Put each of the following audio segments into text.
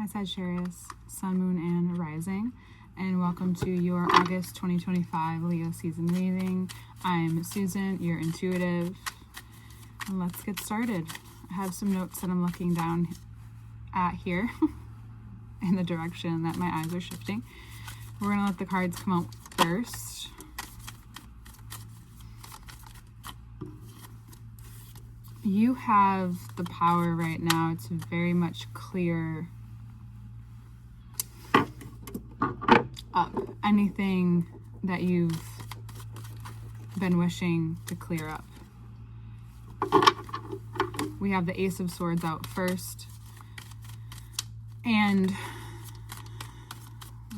Hi Sagittarius, Sun, Moon, and Rising, and welcome to your August 2025 Leo season reading. I'm Susan, your intuitive, and let's get started. I have some notes that I'm looking down at here in the direction that my eyes are shifting. We're going to let the cards come out first. You have the power right now to very much clear up anything that you've been wishing to clear up. We have the Ace of Swords out first. And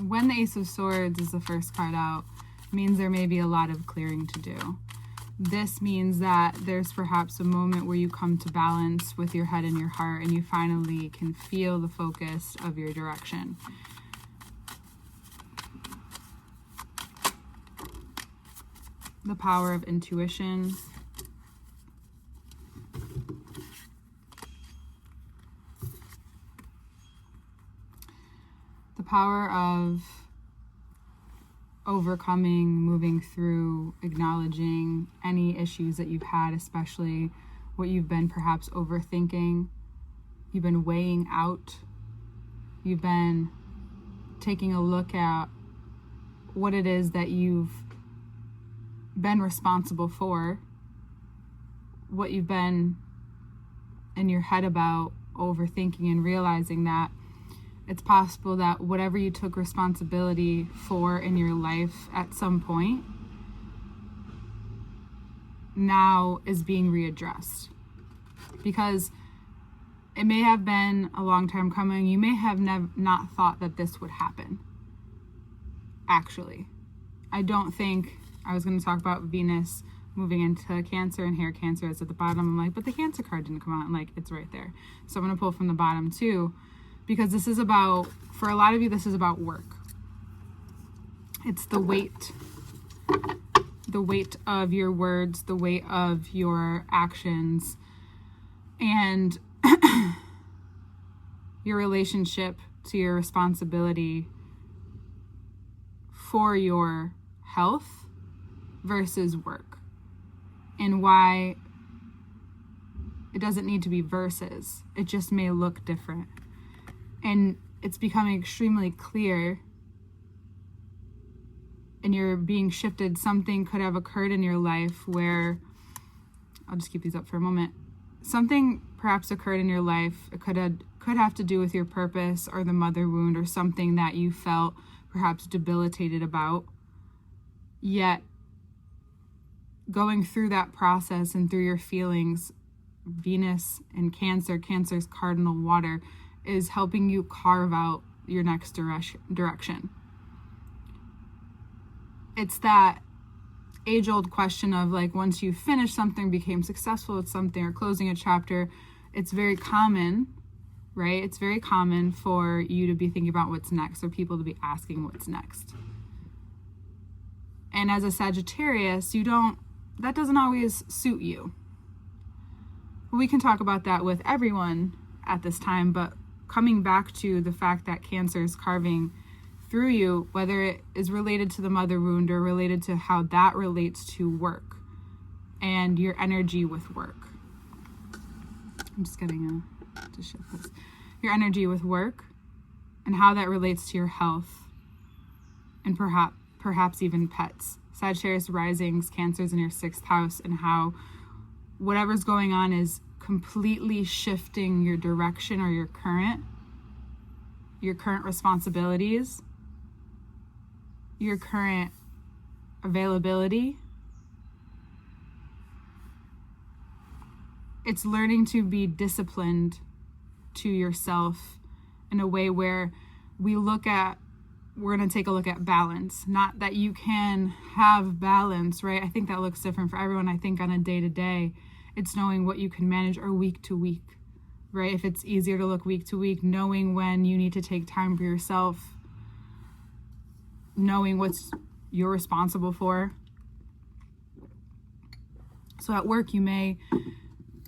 when the Ace of Swords is the first card out, it means there may be a lot of clearing to do. This means that there's perhaps a moment where you come to balance with your head and your heart, and you finally can feel the focus of your direction. The power of intuition. The power of overcoming, moving through, acknowledging any issues that you've had, especially what you've been perhaps overthinking, you've been weighing out, you've been taking a look at what it is that you've been responsible for, what you've been in your head about, overthinking, and realizing that it's possible that whatever you took responsibility for in your life at some point now is being readdressed. Because it may have been a long time coming. You may have not thought that this would happen. Actually, I don't think I was going to talk about Venus moving into Cancer, and here Cancer is at the bottom. I'm like, but the Cancer card didn't come out. I'm like, it's right there. So I'm going to pull from the bottom too, because this is about, for a lot of you, this is about work. It's the weight of your words, the weight of your actions, and your relationship to your responsibility for your health versus work, and why it doesn't need to be versus. It just may look different. And it's becoming extremely clear, and you're being shifted. Something could have occurred in your life where, I'll just keep these up for a moment. Something perhaps occurred in your life. It could have to do with your purpose or the mother wound or something that you felt perhaps debilitated about. Yet, going through that process and through your feelings, Venus and Cancer's cardinal water, is helping you carve out your next direction. It's that age-old question of, like, once you finish something, became successful with something, or closing a chapter, it's very common, right? It's very common for you to be thinking about what's next, or people to be asking what's next. And as a Sagittarius, that doesn't always suit you. We can talk about that with everyone at this time, but coming back to the fact that Cancer is carving through you, whether it is related to the mother wound or related to how that relates to work and your energy with work. I'm just getting to shift this. Your energy with work and how that relates to your health and perhaps even pets. Sagittarius risings, Cancer's in your 6th house, and how whatever's going on is completely shifting your direction or your current responsibilities, your current availability. It's learning to be disciplined to yourself in a way where we're going to take a look at balance. Not that you can have balance, right? I think that looks different for everyone. I think on a day-to-day, it's knowing what you can manage, or week to week, right? If it's easier to look week to week, knowing when you need to take time for yourself, knowing what's you're responsible for. So at work, you may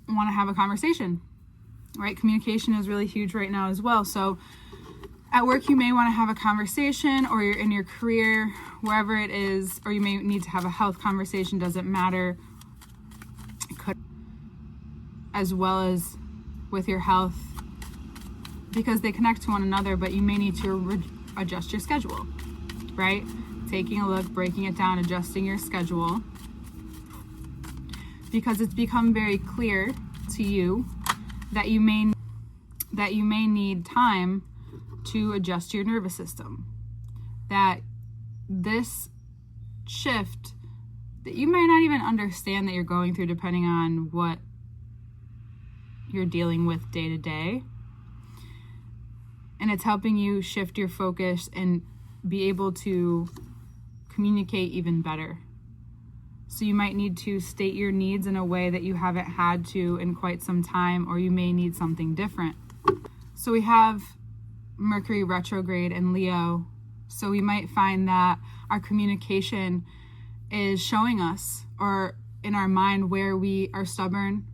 want to have a conversation, right? Communication is really huge right now as well. So At work, you may want to have a conversation, or you're in your career, wherever it is, or you may need to have a health conversation, doesn't matter. It could, as well as with your health, because they connect to one another, but you may need to adjust your schedule, right? Taking a look, breaking it down, adjusting your schedule, because it's become very clear to you that you may need time to adjust your nervous system. That this shift that you might not even understand that you're going through, depending on what you're dealing with day to day. And it's helping you shift your focus and be able to communicate even better. So you might need to state your needs in a way that you haven't had to in quite some time, or you may need something different. So we have Mercury retrograde in Leo. So we might find that our communication is showing us, or in our mind, where we are stubborn,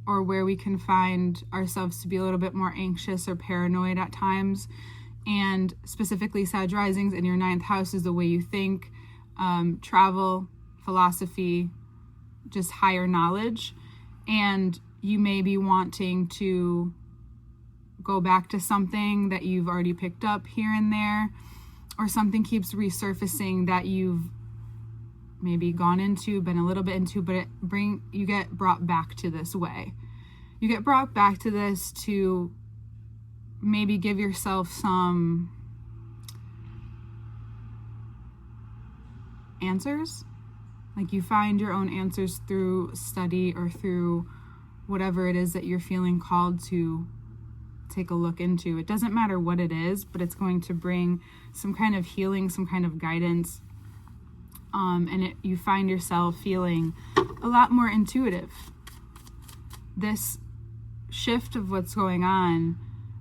or where we can find ourselves to be a little bit more anxious or paranoid at times. And specifically, Sag risings in your 9th house is the way you think, travel, philosophy, just higher knowledge. And you may be wanting to go back to something that you've already picked up here and there, or something keeps resurfacing that you've maybe gone into, been a little bit into, but you get brought back to this way. You get brought back to this to maybe give yourself some answers. Like, you find your own answers through study or through whatever it is that you're feeling called to take a look into. It doesn't matter what it is, but it's going to bring some kind of healing, some kind of guidance. And you find yourself feeling a lot more intuitive. This shift of what's going on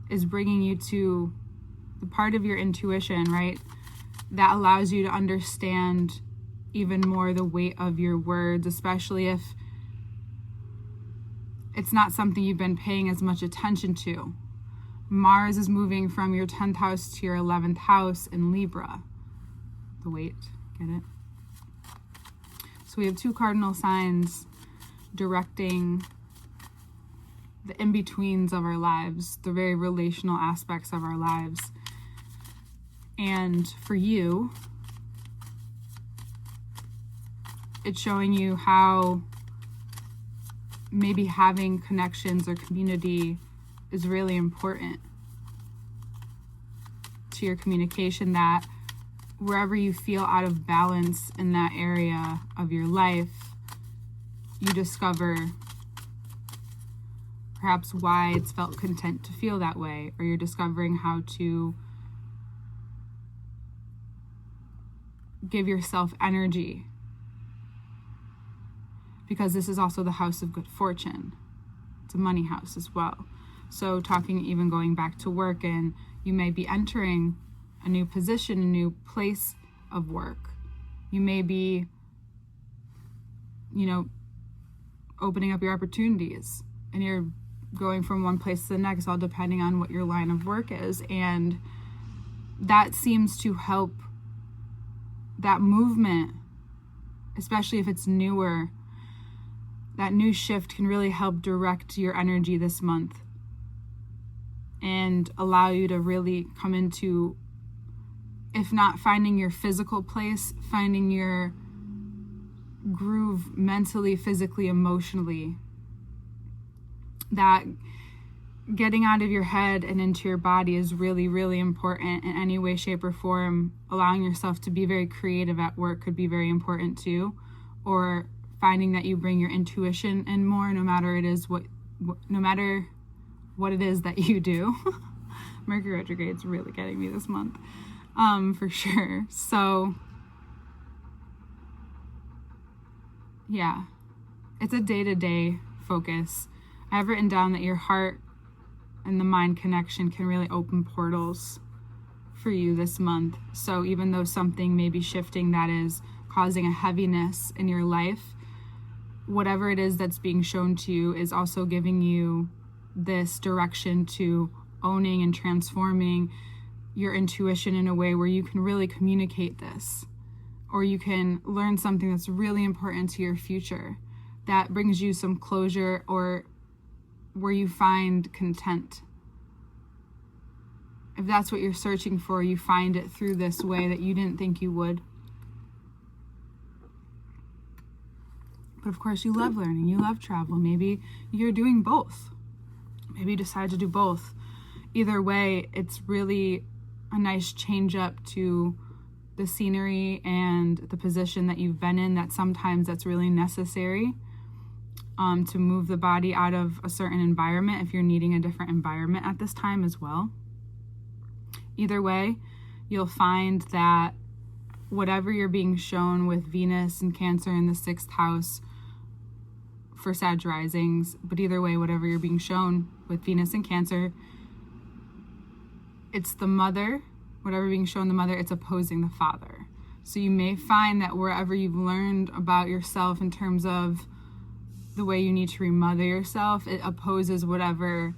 is bringing you to the part of your intuition, right, that allows you to understand even more the weight of your words, especially if it's not something you've been paying as much attention to. Mars is moving from your 10th house to your 11th house in Libra. The weight, get it? So we have 2 cardinal signs directing the in-betweens of our lives, the very relational aspects of our lives. And for you, it's showing you how maybe having connections or community is really important to your communication, that wherever you feel out of balance in that area of your life, you discover perhaps why it's felt content to feel that way, or you're discovering how to give yourself energy, because this is also the house of good fortune. It's a money house as well. So talking, even going back to work, and you may be entering a new position, a new place of work. You may be, opening up your opportunities, and you're going from one place to the next, all depending on what your line of work is. And that seems to help that movement, especially if it's newer. That new shift can really help direct your energy this month and allow you to really come into, if not finding your physical place, finding your groove mentally, physically, emotionally. That getting out of your head and into your body is really, really important in any way, shape, or form. Allowing yourself to be very creative at work could be very important too. Or finding that you bring your intuition in more, no matter what it is that you do. Mercury retrograde's really getting me this month, for sure. So yeah, it's a day-to-day focus. I have written down that your heart and the mind connection can really open portals for you this month. So even though something may be shifting that is causing a heaviness in your life, whatever it is that's being shown to you is also giving you this direction to owning and transforming your intuition in a way where you can really communicate this, or you can learn something that's really important to your future that brings you some closure, or where you find content. If that's what you're searching for, you find it through this way that you didn't think you would. But of course, you love learning, you love travel. Maybe you're doing both. Maybe you decide to do both. Either way, it's really a nice change up to the scenery and the position that you've been in, that sometimes that's really necessary to move the body out of a certain environment if you're needing a different environment at this time as well. Either way, you'll find that whatever you're being shown with Venus and Cancer in the 6th house for Sag risings, but either way, whatever you're being shown with Venus and Cancer, it's the mother, whatever being shown the mother, it's opposing the father. So you may find that wherever you've learned about yourself in terms of the way you need to remother yourself, it opposes whatever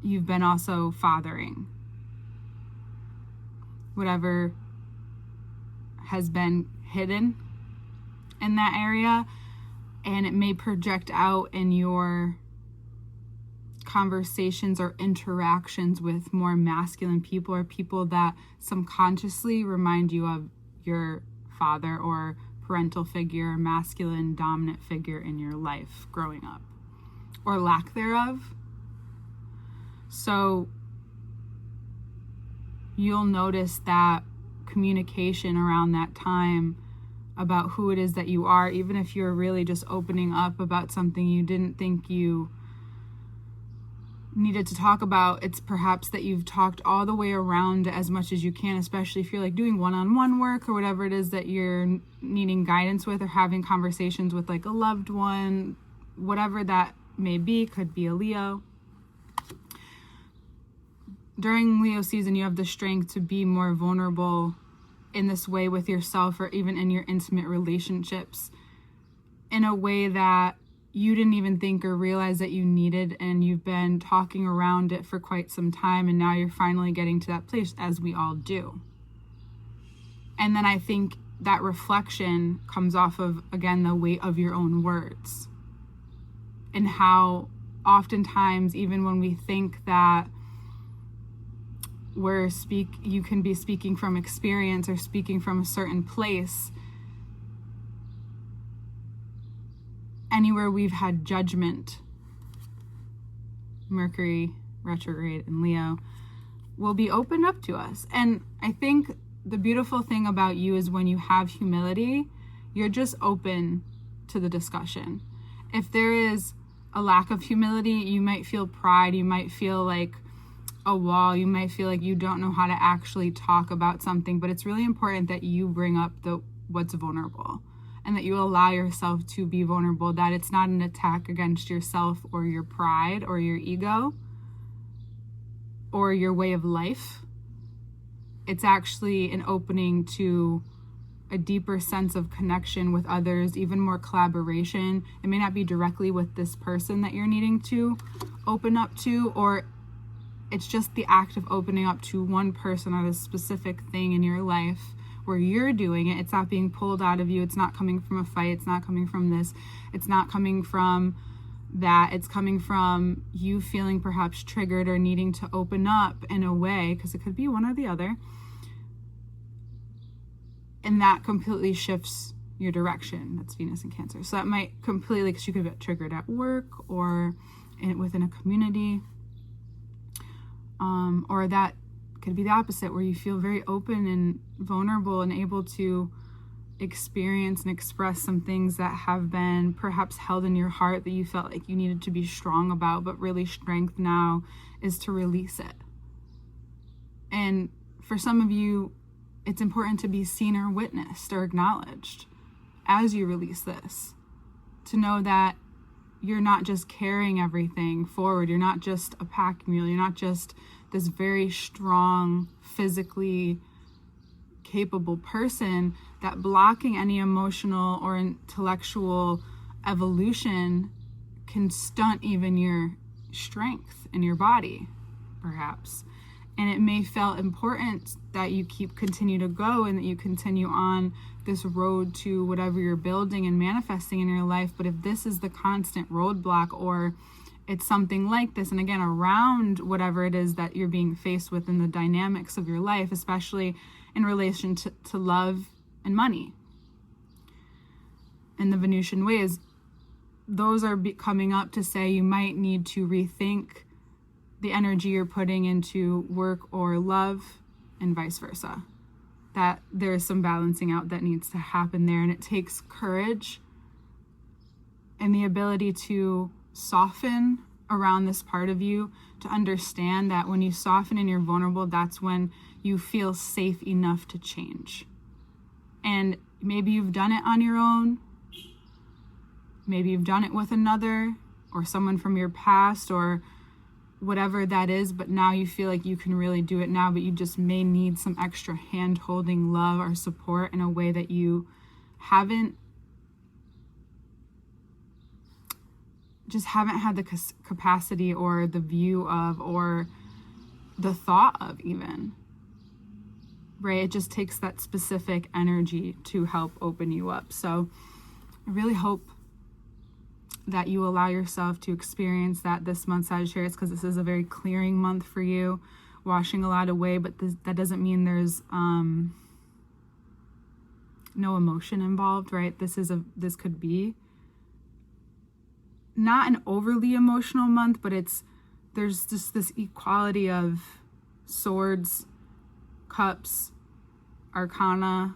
you've been also fathering. Whatever has been hidden in that area, and it may project out in your conversations or interactions with more masculine people, or people that subconsciously remind you of your father or parental figure, or masculine dominant figure in your life growing up, or lack thereof. So you'll notice that communication around that time about who it is that you are, even if you're really just opening up about something you didn't think you needed to talk about, it's perhaps that you've talked all the way around as much as you can, especially if you're like doing one-on-one work or whatever it is that you're needing guidance with, or having conversations with like a loved one, whatever that may be. Could be a Leo. During Leo season, you have the strength to be more vulnerable in this way with yourself, or even in your intimate relationships, in a way that you didn't even think or realize that you needed, and you've been talking around it for quite some time, and now you're finally getting to that place, as we all do. And then I think that reflection comes off of, again, the weight of your own words, and how oftentimes, even when we think that you can be speaking from experience or speaking from a certain place, anywhere we've had judgment, Mercury retrograde in Leo, will be opened up to us. And I think the beautiful thing about you is when you have humility, you're just open to the discussion. If there is a lack of humility, you might feel pride, you might feel like a wall, you might feel like you don't know how to actually talk about something, but it's really important that you bring up what's vulnerable, and that you allow yourself to be vulnerable, that it's not an attack against yourself or your pride or your ego or your way of life. It's actually an opening to a deeper sense of connection with others, even more collaboration. It may not be directly with this person that you're needing to open up to, or it's just the act of opening up to one person or this specific thing in your life where you're doing it. It's not being pulled out of you. It's not coming from a fight. It's not coming from this. It's not coming from that. It's coming from you feeling perhaps triggered or needing to open up in a way, because it could be one or the other. And that completely shifts your direction. That's Venus and Cancer. So that might completely, because you could get triggered at work or within a community. Or that could be the opposite, where you feel very open and vulnerable and able to experience and express some things that have been perhaps held in your heart that you felt like you needed to be strong about, but really strength now is to release it. And for some of you, it's important to be seen or witnessed or acknowledged as you release this, to know that you're not just carrying everything forward. You're not just a pack mule. You're not just this very strong, physically capable person, that blocking any emotional or intellectual evolution can stunt even your strength in your body, perhaps. And it may feel important that you continue to go and that you continue on this road to whatever you're building and manifesting in your life. But if this is the constant roadblock, or it's something like this, and again, around whatever it is that you're being faced with in the dynamics of your life, especially in relation to love and money and the Venusian ways, those are coming up to say you might need to rethink the energy you're putting into work or love, and vice versa. That there is some balancing out that needs to happen there, and it takes courage and the ability to soften around this part of you, to understand that when you soften and you're vulnerable, that's when you feel safe enough to change. And maybe you've done it on your own, maybe you've done it with another or someone from your past or whatever that is, but now you feel like you can really do it now, but you just may need some extra hand-holding love or support in a way that you haven't had the capacity or the view of, or the thought of even, right? It just takes that specific energy to help open you up. So I really hope that you allow yourself to experience that this month, Sagittarius, because this is a very clearing month for you, washing a lot away, but that doesn't mean there's no emotion involved, right? This could be not an overly emotional month, but there's just this equality of swords, cups, arcana,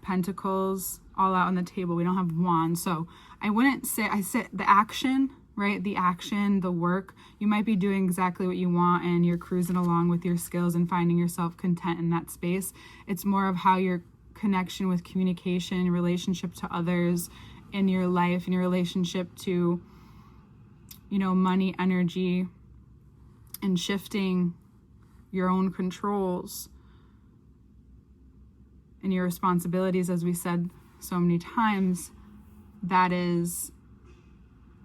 pentacles, all out on the table. We don't have wands. So I said the action, right? The action, the work, you might be doing exactly what you want and you're cruising along with your skills and finding yourself content in that space. It's more of how your connection with communication, relationship to others in your life, and your relationship to, money, energy, and shifting your own controls and your responsibilities, as we said so many times, that is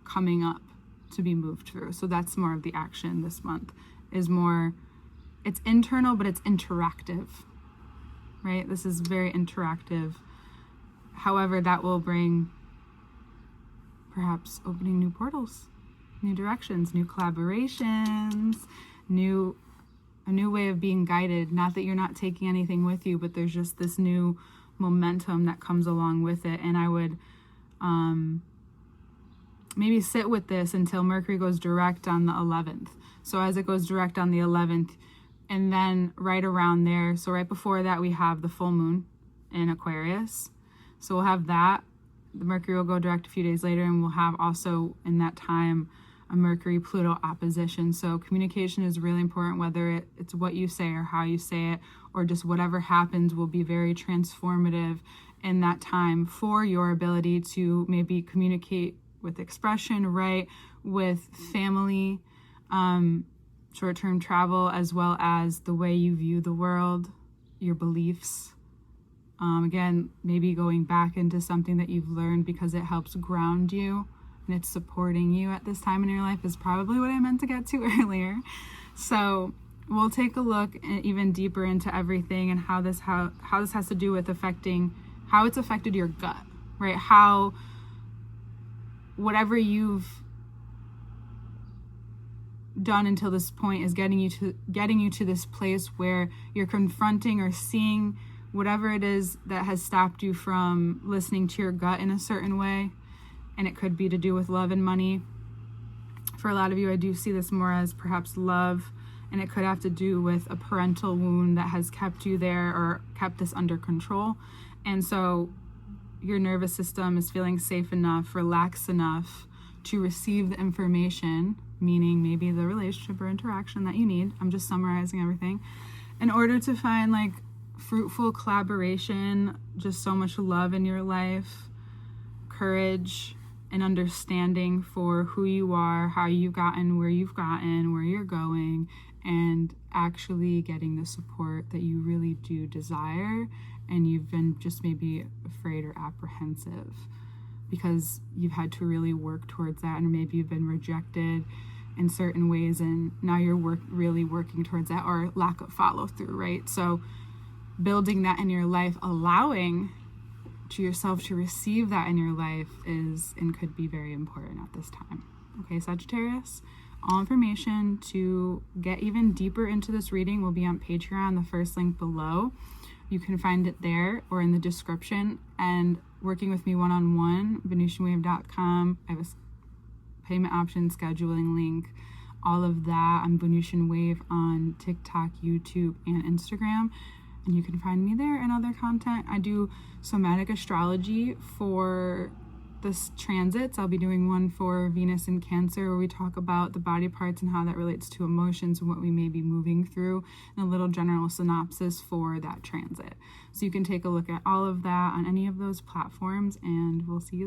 coming up to be moved through. So that's more of the action this month, it's internal, but it's interactive, right? This is very interactive. However, that will bring perhaps opening new portals, new directions, new collaborations, a new way of being guided. Not that you're not taking anything with you, but there's just this new momentum that comes along with it. And I would maybe sit with this until Mercury goes direct on the 11th. So as it goes direct on the 11th, and then right around there, so right before that, we have the full moon in Aquarius. So we'll have that. The Mercury will go direct a few days later, and we'll have also in that time a Mercury-Pluto opposition. So communication is really important, whether it's what you say or how you say it, or just whatever happens will be very transformative in that time for your ability to maybe communicate with expression, right? With family, short-term travel, as well as the way you view the world, your beliefs. Again, maybe going back into something that you've learned because it helps ground you and it's supporting you at this time in your life is probably what I meant to get to earlier. So we'll take a look even deeper into everything and how this has to do with how it's affected your gut, right? How whatever you've done until this point is getting you to this place where you're confronting or seeing whatever it is that has stopped you from listening to your gut in a certain way. And it could be to do with love and money. For a lot of you, I do see this more as perhaps love, and it could have to do with a parental wound that has kept you there or kept this under control. And so your nervous system is feeling safe enough, relaxed enough to receive the information, meaning maybe the relationship or interaction that you need. I'm just summarizing everything. In order to find fruitful collaboration, just so much love in your life, courage, and understanding for who you are, how you've gotten, where you're going, and actually getting the support that you really do desire, and you've been just maybe afraid or apprehensive because you've had to really work towards that, and maybe you've been rejected in certain ways, and now you're really working towards that, or lack of follow through, right? So building that in your life, allowing to yourself to receive that in your life is and could be very important at this time. Okay, Sagittarius, all information to get even deeper into this reading will be on Patreon, the first link below. You can find it there or in the description. And working with me one-on-one, VenusianWave.com. I have a payment option, scheduling link, all of that. I'm Venusian Wave on TikTok, YouTube, and Instagram. And you can find me there and other content. I do somatic astrology for this transits. I'll be doing one for Venus in Cancer, where we talk about the body parts and how that relates to emotions and what we may be moving through, and a little general synopsis for that transit. So you can take a look at all of that on any of those platforms, and we'll see you